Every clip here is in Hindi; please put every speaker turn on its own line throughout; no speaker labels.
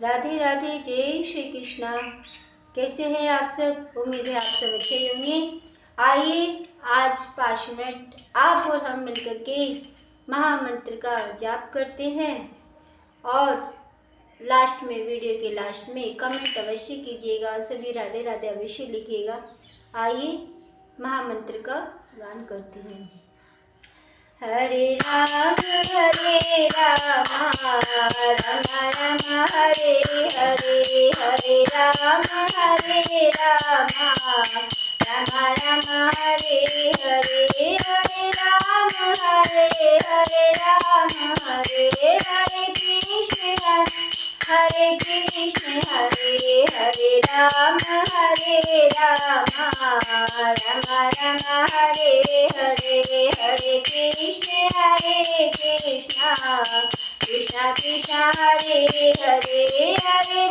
राधे राधे, जय श्री कृष्णा। कैसे हैं आप सब? उम्मीद है आप सब अच्छे होंगे। आइए आज 5 मिनट आप और हम मिलकर के महामंत्र का जाप करते हैं और लास्ट में, वीडियो के लास्ट में कमेंट अवश्य कीजिएगा। सभी राधे राधे अवश्य लिखिएगा। आइए महामंत्र का गान करते हैं। हरे राम राम राम हरे हरे, हरे राम राम राम हरे हरे, हरे राम हरे राम हरे हरे कृष्ण हरे हरे राम राम राम हरे हरे, हरे कृष्ण कृष्ण कृष्ण हरे हरे, हरे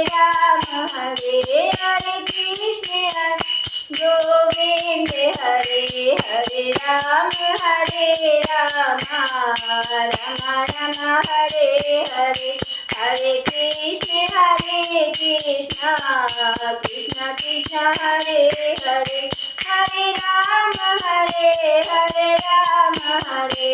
राम हरे हरे कृष्ण गोविंद हरे हरे राम राम राम हरे हरे, हरे कृष्ण कृष्ण कृष्ण हरे हरे, हरे राम हरे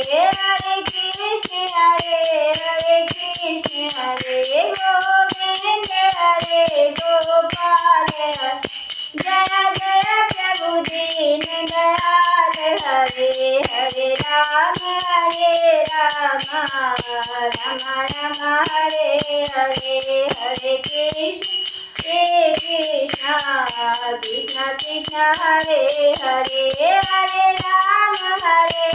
कृष्ण हरे गोविंद हरे गोपाल जय जय प्रभु दीन दयाल हरे हरे राम राम हरे हरे, हरे कृष्ण कृष्ण कृष्ण हरे हरे, हरे राम हरे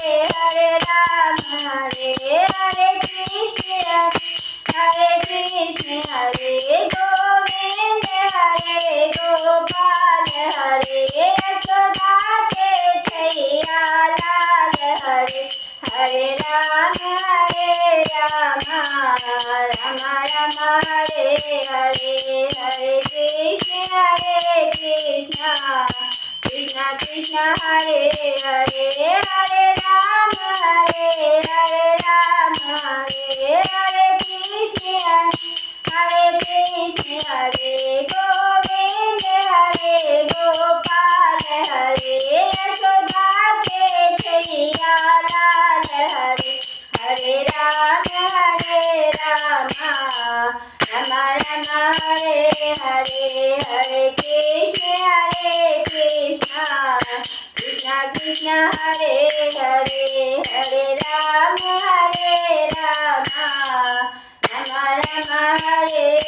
कृष्ण हरे गोविंद हरे गोपाल हरे यशोदा के छैया लाल हरे, हरे राम राम हरे हरे, हरे कृष्ण कृष्ण हरे हरे, हरे राम हरे कृष्ण हरे गोविंद हरे गोपाल हरे यशोदा के छैया लाल हरे, हरे राम राम हरे हरे, हरे कृष्ण कृष्ण हरे हरे, हरे राम राम हरे